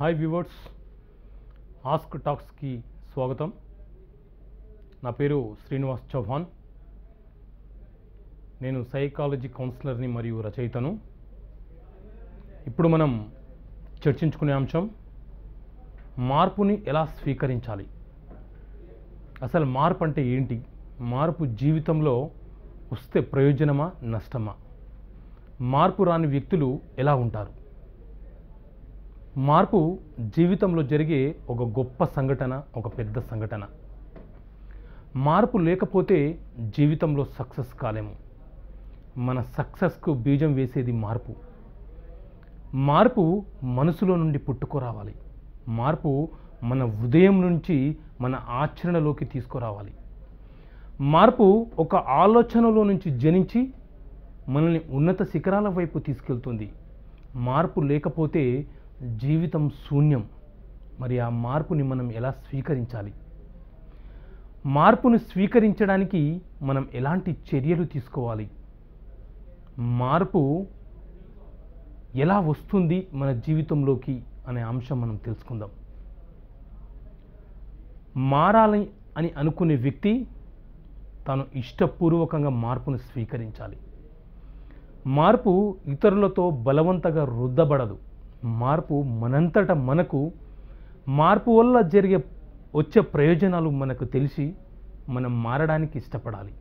Hi viewers, ask టాక్స్కి స్వాగతం. నా పేరు శ్రీనివాస్ చౌహాన్. నేను సైకాలజీ కౌన్సిలర్ని మరియు రచయితను. ఇప్పుడు మనం చర్చించుకునే అంశం మార్పుని ఎలా స్వీకరించాలి. అసలు మార్పు అంటే ఏంటి? మార్పు జీవితంలో వస్తే ప్రయోజనమా నష్టమా? మార్పు రాని వ్యక్తులు ఎలా ఉంటారు? మార్పు జీవితంలో జరిగే ఒక గొప్ప సంఘటన, ఒక పెద్ద సంఘటన. మార్పు లేకపోతే జీవితంలో సక్సెస్ కాలేము. మన సక్సెస్కు బీజం వేసేది మార్పు. మార్పు మనసులో నుండి పుట్టుకురావాలి. మార్పు మన హృదయం నుంచి మన ఆచరణలోకి తీసుకురావాలి. మార్పు ఒక ఆలోచనలో నుంచి జనించి మనల్ని ఉన్నత శిఖరాల వైపు తీసుకెళ్తుంది. మార్పు లేకపోతే జీవితం శూన్యం. మరి ఆ మార్పుని మనం ఎలా స్వీకరించాలి? మార్పును స్వీకరించడానికి మనం ఎలాంటి చర్యలు తీసుకోవాలి? మార్పు ఎలా వస్తుంది మన జీవితంలోకి అనే అంశం మనం తెలుసుకుందాం. మారాలి అని అనుకునే వ్యక్తి తాను ఇష్టపూర్వకంగా మార్పును స్వీకరించాలి. మార్పు ఇతరులతో బలవంతంగా రుద్దబడదు. మార్పు మనంతట మనకు, మార్పు వల్ల వచ్చే ప్రయోజనాలు మనకు తెలిసి మనం మారడానికి ఇష్టపడాలి.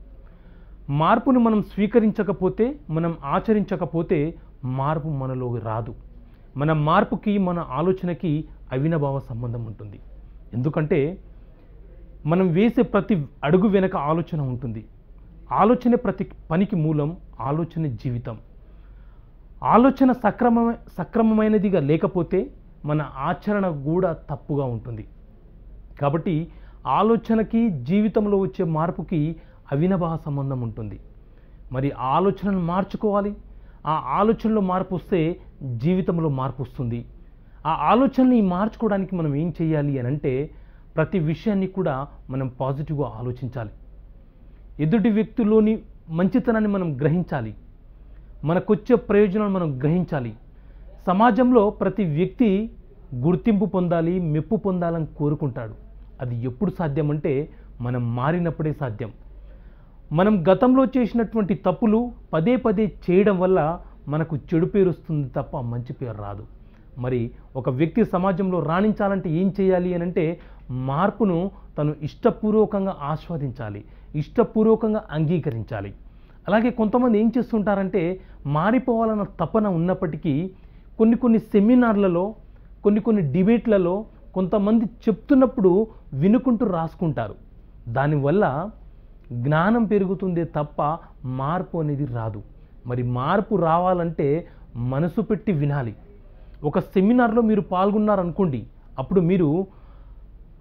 మార్పును మనం స్వీకరించకపోతే, మనం ఆచరించకపోతే మార్పు మనలోకి రాదు. మన మార్పుకి, మన ఆలోచనకి అవినాభావ సంబంధం ఉంటుంది. ఎందుకంటే మనం వేసే ప్రతి అడుగు వెనక ఆలోచన ఉంటుంది. ఆలోచన ప్రతి పనికి మూలం. ఆలోచన జీవితం. ఆలోచన సక్రమమైనదిగా లేకపోతే మన ఆచరణ కూడా తప్పుగా ఉంటుంది. కాబట్టి ఆలోచనకి, జీవితంలో వచ్చే మార్పుకి అవినాభావ సంబంధం ఉంటుంది. మరి ఆలోచనను మార్చుకోవాలి. ఆ ఆలోచనలో మార్పు వస్తే జీవితంలో మార్పు వస్తుంది. ఆ ఆలోచనని మార్చుకోవడానికి మనం ఏం చేయాలి అని అంటే, ప్రతి విషయాన్ని కూడా మనం పాజిటివ్గా ఆలోచించాలి. ఎదుటి వ్యక్తిలోని మంచితనాన్ని మనం గ్రహించాలి. మనకొచ్చే ప్రయోజనాలు మనం గ్రహించాలి. సమాజంలో ప్రతి వ్యక్తి గుర్తింపు పొందాలి, మెప్పు పొందాలని కోరుకుంటాడు. అది ఎప్పుడు సాధ్యం అంటే మనం మారినప్పుడే సాధ్యం. మనం గతంలో చేసినటువంటి తప్పులు పదే పదే చేయడం వల్ల మనకు చెడు పేరు వస్తుంది తప్ప మంచి పేరు రాదు. మరి ఒక వ్యక్తి సమాజంలో రాణించాలంటే ఏం చేయాలి అని అంటే, మార్పును తను ఇష్టపూర్వకంగా ఆస్వాదించాలి, ఇష్టపూర్వకంగా అంగీకరించాలి. అలాగే కొంతమంది ఏం చేస్తుంటారంటే, మారిపోవాలన్న తపన ఉన్నప్పటికీ కొన్ని సెమినార్లలో, కొన్ని డిబేట్లలో కొంతమంది చెప్తున్నప్పుడు వినుకుంటూ రాసుకుంటారు. దానివల్ల జ్ఞానం పెరుగుతుందే తప్ప మార్పు అనేది రాదు. మరి మార్పు రావాలంటే మనసు పెట్టి వినాలి. ఒక సెమినార్లో మీరు పాల్గొన్నారనుకోండి, అప్పుడు మీరు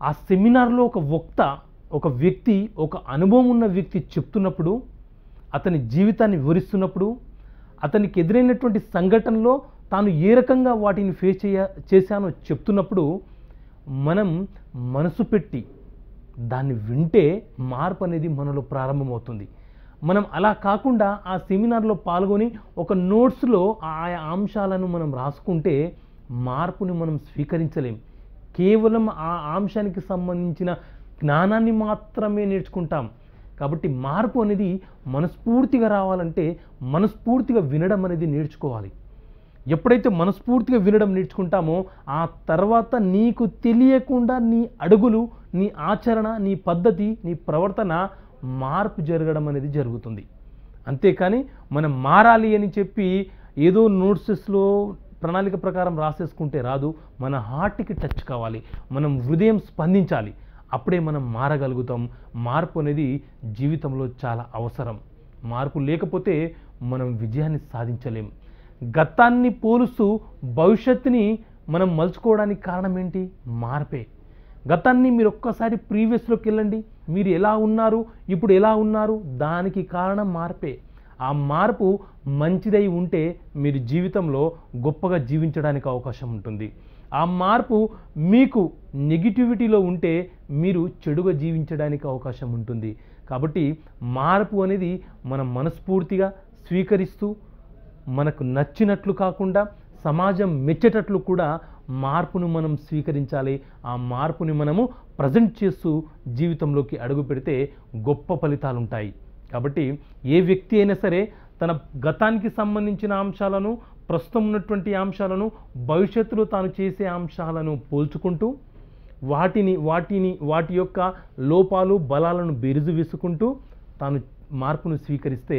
ఆ సెమినార్లో ఒక వ్యక్తి, ఒక అనుభవం ఉన్న వ్యక్తి చెప్తున్నప్పుడు, అతని జీవితాన్ని వివరిస్తున్నప్పుడు, అతనికి ఎదురైనటువంటి సంఘటనలో తాను ఏ రకంగా వాటిని ఫేస్ చేశానో చెప్తున్నప్పుడు మనం మనసు పెట్టి దాన్ని వింటే మార్పు అనేది మనలో ప్రారంభమవుతుంది. మనం అలా కాకుండా ఆ సెమినార్లో పాల్గొని ఒక నోట్స్లో ఆయా అంశాలను మనం రాసుకుంటే మార్పుని మనం స్వీకరించలేం. కేవలం ఆ అంశానికి సంబంధించిన జ్ఞానాన్ని మాత్రమే నేర్చుకుంటాం. కాబట్టి మార్పు అనేది మనస్ఫూర్తిగా రావాలంటే మనస్ఫూర్తిగా వినడం అనేది నేర్చుకోవాలి. ఎప్పుడైతే మనస్ఫూర్తిగా వినడం నేర్చుకుంటామో ఆ తర్వాత నీకు తెలియకుండా నీ అడుగులు, నీ ఆచరణ, నీ పద్ధతి, నీ ప్రవర్తన మార్పు జరగడం అనేది జరుగుతుంది. అంతేకాని మనం మారాలి అని చెప్పి ఏదో నోట్సెస్లో ప్రణాళిక ప్రకారం రాసేసుకుంటే రాదు. మన హార్ట్కి టచ్ కావాలి, మనం హృదయం స్పందించాలి. అప్పుడే మనం మారగలుగుతాం. మార్పు అనేది జీవితంలో చాలా అవసరం. మార్పు లేకపోతే మనం విజయాన్ని సాధించలేం. గతాన్ని పోలుస్తూ భవిష్యత్తుని మనం మలుచుకోవడానికి కారణం ఏంటి? మార్పే. గతాన్ని మీరు ఒక్కసారి ప్రీవియస్లోకి వెళ్ళండి. మీరు ఎలా ఉన్నారు, ఇప్పుడు ఎలా ఉన్నారు, దానికి కారణం మార్పే. ఆ మార్పు మంచిదై ఉంటే మీరు జీవితంలో గొప్పగా జీవించడానికి అవకాశం ఉంటుంది. ఆ మార్పు మీకు నెగిటివిటీలో ఉంటే మీరు చెడుగా జీవించడానికి అవకాశం ఉంటుంది. కాబట్టి మార్పు అనేది మనం మనస్ఫూర్తిగా స్వీకరిస్తూ మనకు నచ్చినట్లు కాకుండా సమాజం మెచ్చేటట్లు కూడా మార్పును మనం స్వీకరించాలి. ఆ మార్పుని మనము ప్రజెంట్ చేస్తూ జీవితంలోకి అడుగు పెడితే గొప్ప ఫలితాలు ఉంటాయి. కాబట్టి ఏ వ్యక్తి అయినా సరే తన గతానికి సంబంధించిన అంశాలను, ప్రస్తుతం ఉన్నటువంటి అంశాలను, భవిష్యత్తులో తాను చేసే అంశాలను పోల్చుకుంటూ వాటి యొక్క లోపాలు బలాలను బెరుజు వేసుకుంటూ తాను మార్పును స్వీకరిస్తే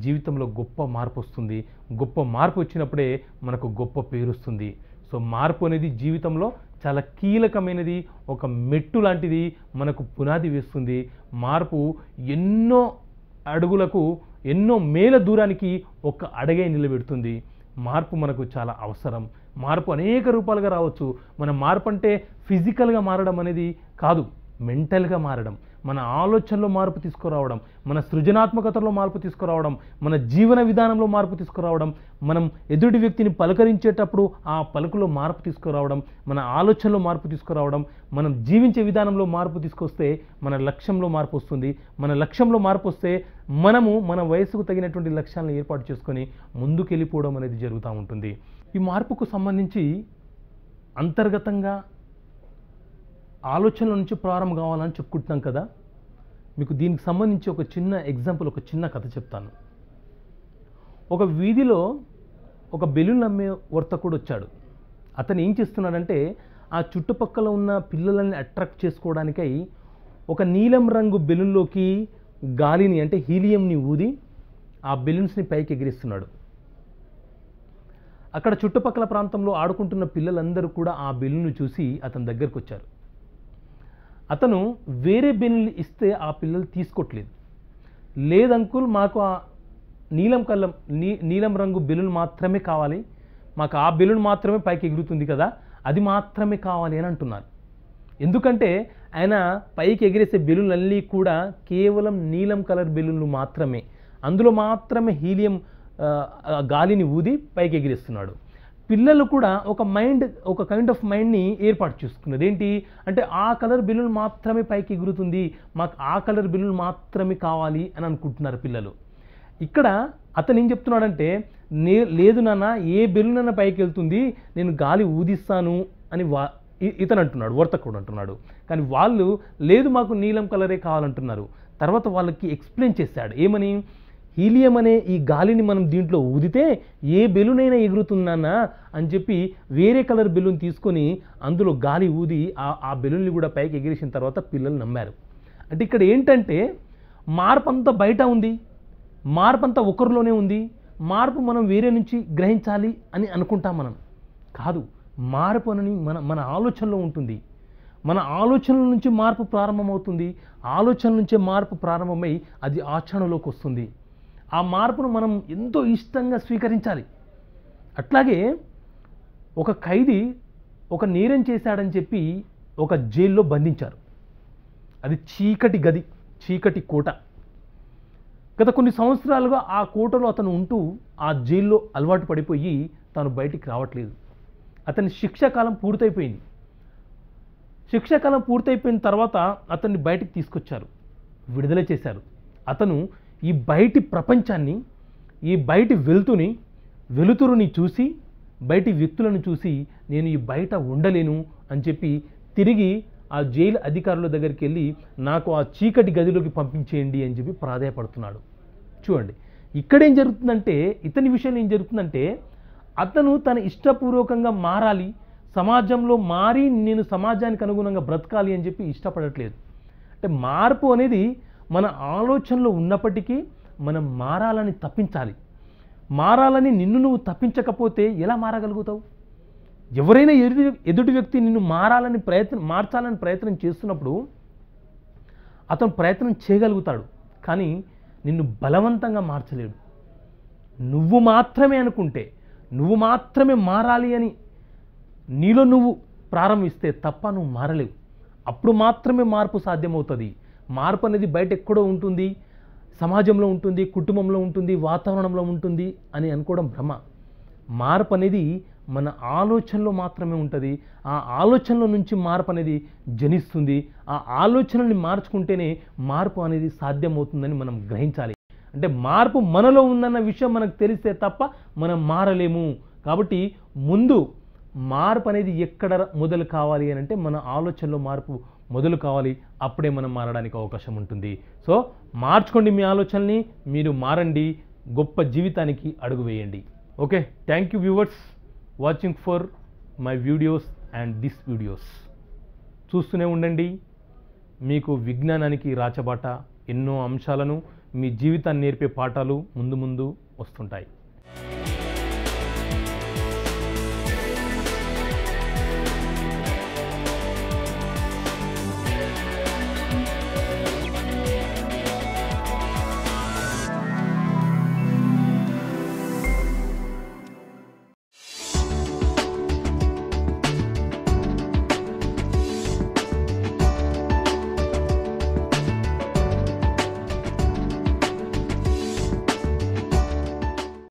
జీవితంలో గొప్ప మార్పు వస్తుంది. గొప్ప మార్పు వచ్చినప్పుడే మనకు గొప్ప పేరు వస్తుంది. సో మార్పు అనేది జీవితంలో చాలా కీలకమైనది, ఒక మెట్టు లాంటిది, మనకు పునాది వేస్తుంది. మార్పు ఎన్నో అడుగులకు, ఎన్నో మేల దూరానికి ఒక అడుగే నిలబెడుతుంది. మార్పు మనకు చాలా అవసరం. మార్పు అనేక రూపాలుగా రావచ్చు. మన మార్పు అంటే ఫిజికల్గా మారడం అనేది కాదు, మెంటల్గా మారడం, మన ఆలోచనలో మార్పు తీసుకురావడం, మన సృజనాత్మకతలో మార్పు తీసుకురావడం, మన జీవన విధానంలో మార్పు తీసుకురావడం, మనం ఎదుటి వ్యక్తిని పలకరించేటప్పుడు ఆ పలుకులో మార్పు తీసుకురావడం, మన ఆలోచనలో మార్పు తీసుకురావడం, మనం జీవించే విధానంలో మార్పు తీసుకొస్తే మన లక్ష్యంలో మార్పు వస్తుంది. మన లక్ష్యంలో మార్పు వస్తే మనము మన వయసుకు తగినటువంటి లక్ష్యాలను ఏర్పాటు చేసుకొని ముందుకు వెళ్ళిపోవడం అనేది జరుగుతూ ఉంటుంది. ఈ మార్పుకు సంబంధించి అంతర్గతంగా ఆలోచనల నుంచి ప్రారంభం కావాలని చెప్పుకుంటున్నాం కదా. మీకు దీనికి సంబంధించి ఒక చిన్న ఎగ్జాంపుల్, ఒక చిన్న కథ చెప్తాను. ఒక వీధిలో ఒక బెలూన్ అమ్మే వర్తకుడు వచ్చాడు. అతను ఏం చేస్తున్నాడంటే ఆ చుట్టుపక్కల ఉన్న పిల్లలని అట్రాక్ట్ చేసుకోవడానికై ఒక నీలం రంగు బెలూన్లోకి గాలిని అంటే హీలియంని ఊది ఆ బెలూన్స్ని పైకి ఎగిరిస్తున్నాడు. అక్కడ చుట్టుపక్కల ప్రాంతంలో ఆడుకుంటున్న పిల్లలందరూ కూడా ఆ బెలూన్ను చూసి అతని దగ్గరకు వచ్చారు. అతను వేరే బెలూన్లు ఇస్తే ఆ పిల్లలు తీసుకోవట్లేదు. లేదంకుల్, మాకు ఆ నీలం రంగు బెలూన్ మాత్రమే కావాలి, మాకు ఆ బెలూన్ మాత్రమే పైకి ఎగురుతుంది కదా, అది మాత్రమే కావాలి అని అంటున్నారు. ఎందుకంటే ఆయన పైకి ఎగిరేసే బెలూన్లన్నీ కూడా కేవలం నీలం కలర్ బెలూన్లు మాత్రమే, అందులో మాత్రమే హీలియం గాలిని ఊది పైకి ఎగిరేస్తున్నాడు. పిల్లలు కూడా ఒక కైండ్ ఆఫ్ మైండ్ని ఏర్పాటు చేసుకున్నది. ఏంటి అంటే ఆ కలర్ బెలూన్ మాత్రమే పైకి ఎగురుతుంది, మాకు ఆ కలర్ బెలూన్ మాత్రమే కావాలి అని అనుకుంటున్నారు పిల్లలు. ఇక్కడ అతను ఏం చెప్తున్నాడంటే, లేదు నాన్న, ఏ బెలూన్ అన్న పైకి వెళ్తుంది, నేను గాలి ఊదిస్తాను అని ఇతను అంటున్నాడు, వర్తకుడు అంటున్నాడు. కానీ వాళ్ళు లేదు, మాకు నీలం కలరే కావాలంటున్నారు. తర్వాత వాళ్ళకి ఎక్స్ప్లెయిన్ చేశాడు ఏమని, హీలియం అనే ఈ గాలిని మనం దీంట్లో ఊదితే ఏ బెలూన్ అయినా ఎగురుతుందన్నా అని చెప్పి వేరే కలర్ బెలూన్ తీసుకొని అందులో గాలి ఊది ఆ బెలూన్ని కూడా పైకి ఎగిరేసిన తర్వాత పిల్లలు నమ్మారు. అంటే ఇక్కడ ఏంటంటే మార్పు అంతా బయట ఉంది, మార్పు అంతా ఒకరిలోనే ఉంది, మార్పు మనం వేరే నుంచి గ్రహించాలి అని అనుకుంటాం. మనం కాదు, మార్పు అని మన ఆలోచనలో ఉంటుంది. మన ఆలోచనల నుంచి మార్పు ప్రారంభమవుతుంది. ఆలోచన నుంచే మార్పు ప్రారంభమై అది ఆచరణలోకి వస్తుంది. ఆ మార్పును మనం ఎంతో ఇష్టంగా స్వీకరించాలి. అట్లాగే ఒక ఖైదీ ఒక నేరం చేశాడని చెప్పి ఒక జైల్లో బంధించారు. అది చీకటి గది, చీకటి కోట. గత కొన్ని సంవత్సరాలుగా ఆ కోటలో అతను ఉంటూ ఆ జైల్లో అలవాటు పడిపోయి తాను బయటికి రావట్లేదు. అతని శిక్షాకాలం పూర్తయిపోయింది. శిక్షాకాలం పూర్తయిపోయిన తర్వాత అతన్ని బయటికి తీసుకొచ్చారు, విడుదల చేశారు. అతను ఈ బయటి ప్రపంచాన్ని, ఈ బయటి వెలుతురుని చూసి, బయటి వ్యక్తులను చూసి నేను ఈ బయట ఉండలేను అని చెప్పి తిరిగి ఆ జైలు అధికారుల దగ్గరికి వెళ్ళి నాకు ఆ చీకటి గదిలోకి పంపించేయండి అని చెప్పి ప్రాధేయపడుతున్నాడు. చూడండి ఇక్కడేం జరుగుతుందంటే, ఇతని విషయంలో ఏం జరుగుతుందంటే, అతను తన ఇష్టపూర్వకంగా మారాలి, సమాజంలో మారి నేను సమాజానికి అనుగుణంగా బ్రతకాలి అని చెప్పి ఇష్టపడట్లేదు. అంటే మార్పు అనేది మన ఆలోచనలో ఉన్నప్పటికీ మనం మారాలని తప్పించాలి. మారాలని నిన్ను నువ్వు తప్పించకపోతే ఎలా మారగలుగుతావు? ఎవరైనా ఎదుటి వ్యక్తి నిన్ను మార్చాలని ప్రయత్నం చేస్తున్నప్పుడు అతను ప్రయత్నం చేయగలుగుతాడు, కానీ నిన్ను బలవంతంగా మార్చలేడు. నువ్వు మాత్రమే అనుకుంటే, నువ్వు మాత్రమే మారాలి అని నీలో నువ్వు ప్రారంభిస్తే తప్ప నువ్వు మారలేవు. అప్పుడు మాత్రమే మార్పు సాధ్యమవుతుంది. మార్పు అనేది బయట ఎక్కడో ఉంటుంది, సమాజంలో ఉంటుంది, కుటుంబంలో ఉంటుంది, వాతావరణంలో ఉంటుంది అని అనుకోవడం భ్రమ. మార్పు అనేది మన ఆలోచనలో మాత్రమే ఉంటుంది. ఆ ఆలోచనల నుంచి మార్పు అనేది జనిస్తుంది. ఆ ఆలోచనల్ని మార్చుకుంటేనే మార్పు అనేది సాధ్యమవుతుందని మనం గ్రహించాలి. అంటే మార్పు మనలో ఉందన్న విషయం మనకు తెలిస్తే తప్ప మనం మారలేము. కాబట్టి ముందు మార్పు అనేది ఎక్కడ మొదలు కావాలి అని అంటే మన ఆలోచనలో మార్పు మొదలు కావాలి. అప్పుడే మనం మారడానికి అవకాశం ఉంటుంది. సో మార్చుకోండి మీ ఆలోచనల్ని, మీరు మారండి, గొప్ప జీవితానికి అడుగు వేయండి. Okay, thank you viewers watching for my videos and this videos. చూస్తూనే ఉండండి. మీకు విజ్ఞానానికి రాచబాట ఎన్నో అంశాలను మీ జీవితాన్ని నేర్పే పాఠాలు ముందు ముందు వస్తుంటాయి.